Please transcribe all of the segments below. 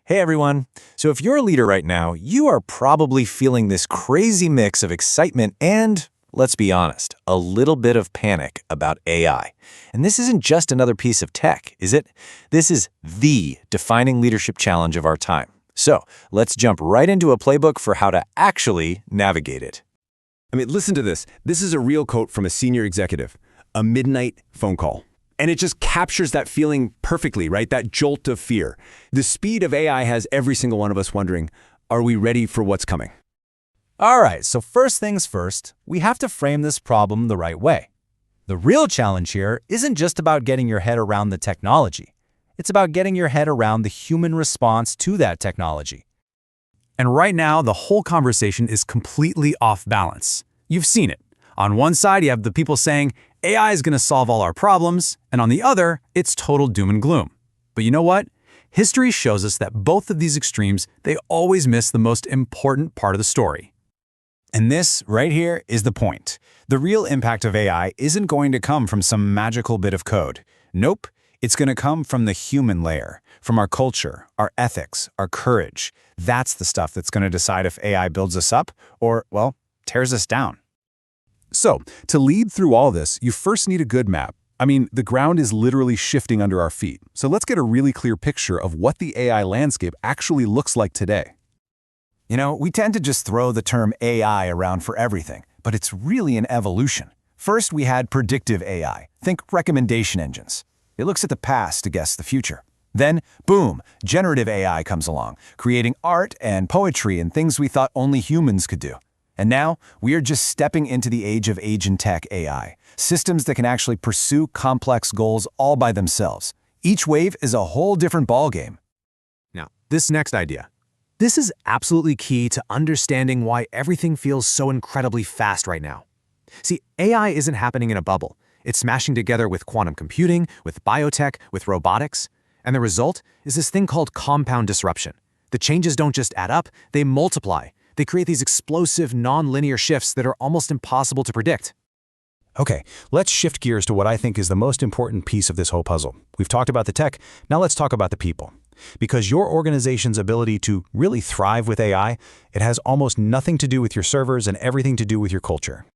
Hey everyone. So if you're a leader right now, you are probably feeling this crazy mix of excitement and, let's be honest, a little bit of panic about AI. And this isn't just another piece of tech, is it? This is the defining leadership challenge of our time. So let's jump right into a playbook for how to actually navigate it. Listen to this. This is a real quote from a senior executive, a midnight phone call. And it just captures that feeling perfectly, right? That jolt of fear. The speed of AI has every single one of us wondering, are we ready for what's coming? All right, so first things first, we have to frame this problem the right way. The real challenge here isn't just about getting your head around the technology. It's about getting your head around the human response to that technology. And right now, the whole conversation is completely off balance. You've seen it. On one side, you have the people saying, AI is going to solve all our problems, and on the other, it's total doom and gloom. But you know what? History shows us that both of these extremes, they always miss the most important part of the story. And this, right here, is the point. The real impact of AI isn't going to come from some magical bit of code. Nope, it's going to come from the human layer, from our culture, our ethics, our courage. That's the stuff that's going to decide if AI builds us up or, well, tears us down. So, to lead through all this, you first need a good map. The ground is literally shifting under our feet. So let's get a really clear picture of what the AI landscape actually looks like today. We tend to just throw the term AI around for everything, but it's really an evolution. First, we had predictive AI. Think recommendation engines. It looks at the past to guess the future. Then, boom, generative AI comes along, creating art and poetry and things we thought only humans could do. And now, we are just stepping into the age of agent tech AI, systems that can actually pursue complex goals all by themselves. Each wave is a whole different ballgame. Now, this next idea. This is absolutely key to understanding why everything feels so incredibly fast right now. See, AI isn't happening in a bubble. It's smashing together with quantum computing, with biotech, with robotics. And the result is this thing called compound disruption. The changes don't just add up, they multiply. They create these explosive, non-linear shifts that are almost impossible to predict. Okay, let's shift gears to what I think is the most important piece of this whole puzzle. We've talked about the tech, now let's talk about the people. Because your organization's ability to really thrive with AI, it has almost nothing to do with your servers and everything to do with your culture.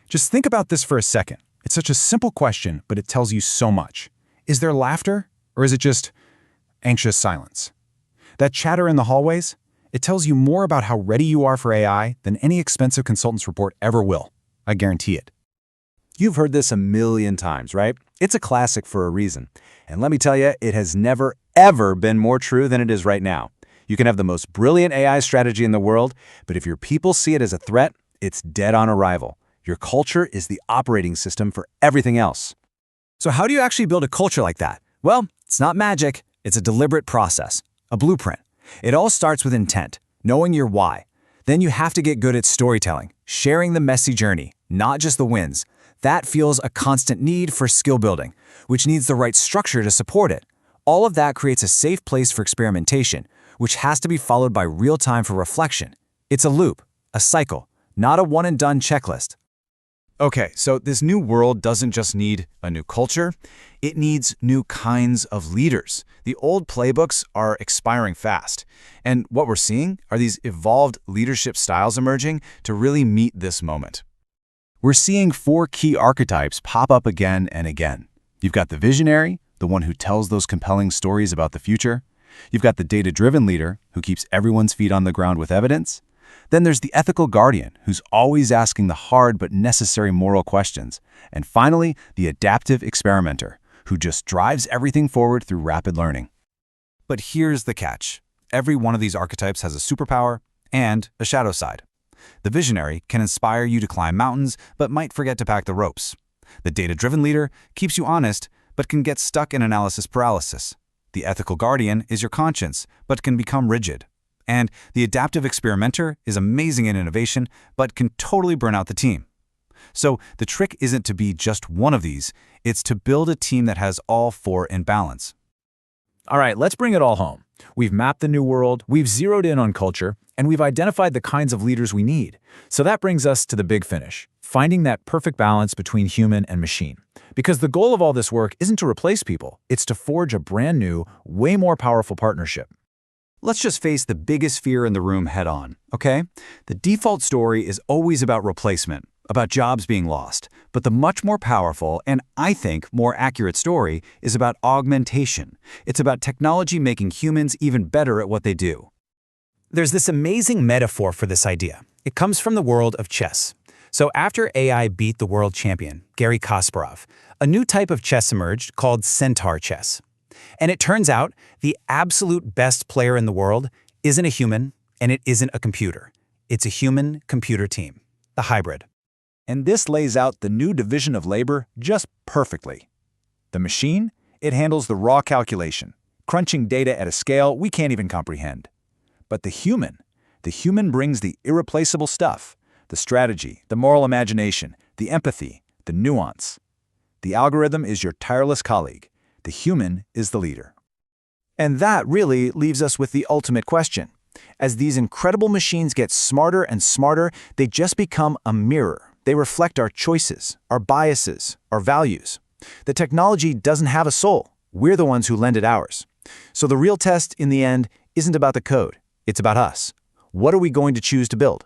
Just think about this for a second. It's such a simple question, but it tells you so much. Is there laughter, or is it just anxious silence? That chatter in the hallways? It tells you more about how ready you are for AI than any expensive consultant's report ever will. I guarantee it. You've heard this a million times, right? It's a classic for a reason. And let me tell you, it has never, ever been more true than it is right now. You can have the most brilliant AI strategy in the world, but if your people see it as a threat, it's dead on arrival. Your culture is the operating system for everything else. So how do you actually build a culture like that? Well, it's not magic. It's a deliberate process, a blueprint. It all starts with intent, knowing your why. Then you have to get good at storytelling, sharing the messy journey, not just the wins. That fuels a constant need for skill building, which needs the right structure to support it. All of that creates a safe place for experimentation, which has to be followed by real time for reflection. It's a loop, a cycle, not a one-and-done checklist. Okay, so this new world doesn't just need a new culture, it needs new kinds of leaders. The old playbooks are expiring fast, and what we're seeing are these evolved leadership styles emerging to really meet this moment. We're seeing 4 key archetypes pop up again and again. You've got the visionary, the one who tells those compelling stories about the future. You've got the data-driven leader, who keeps everyone's feet on the ground with evidence. Then there's the ethical guardian, who's always asking the hard but necessary moral questions. And finally, the adaptive experimenter, who just drives everything forward through rapid learning. But here's the catch. Every one of these archetypes has a superpower and a shadow side. The visionary can inspire you to climb mountains, but might forget to pack the ropes. The data-driven leader keeps you honest, but can get stuck in analysis paralysis. The ethical guardian is your conscience, but can become rigid. And the adaptive experimenter is amazing in innovation, but can totally burn out the team. So the trick isn't to be just one of these, it's to build a team that has all 4 in balance. All right, let's bring it all home. We've mapped the new world, we've zeroed in on culture, and we've identified the kinds of leaders we need. So that brings us to the big finish, finding that perfect balance between human and machine. Because the goal of all this work isn't to replace people, it's to forge a brand new, way more powerful partnership. Let's just face the biggest fear in the room head on, okay? The default story is always about replacement, about jobs being lost. But the much more powerful, and I think more accurate story, is about augmentation. It's about technology making humans even better at what they do. There's this amazing metaphor for this idea. It comes from the world of chess. So after AI beat the world champion, Garry Kasparov, a new type of chess emerged called centaur chess. And it turns out the absolute best player in the world isn't a human and it isn't a computer. It's a human-computer team, the hybrid. And this lays out the new division of labor just perfectly. The machine, it handles the raw calculation, crunching data at a scale we can't even comprehend. But the human brings the irreplaceable stuff, the strategy, the moral imagination, the empathy, the nuance. The algorithm is your tireless colleague. The human is the leader. And that really leaves us with the ultimate question. As these incredible machines get smarter and smarter, they just become a mirror. They reflect our choices, our biases, our values. The technology doesn't have a soul. We're the ones who lend it ours. So the real test, in the end, isn't about the code. It's about us. What are we going to choose to build?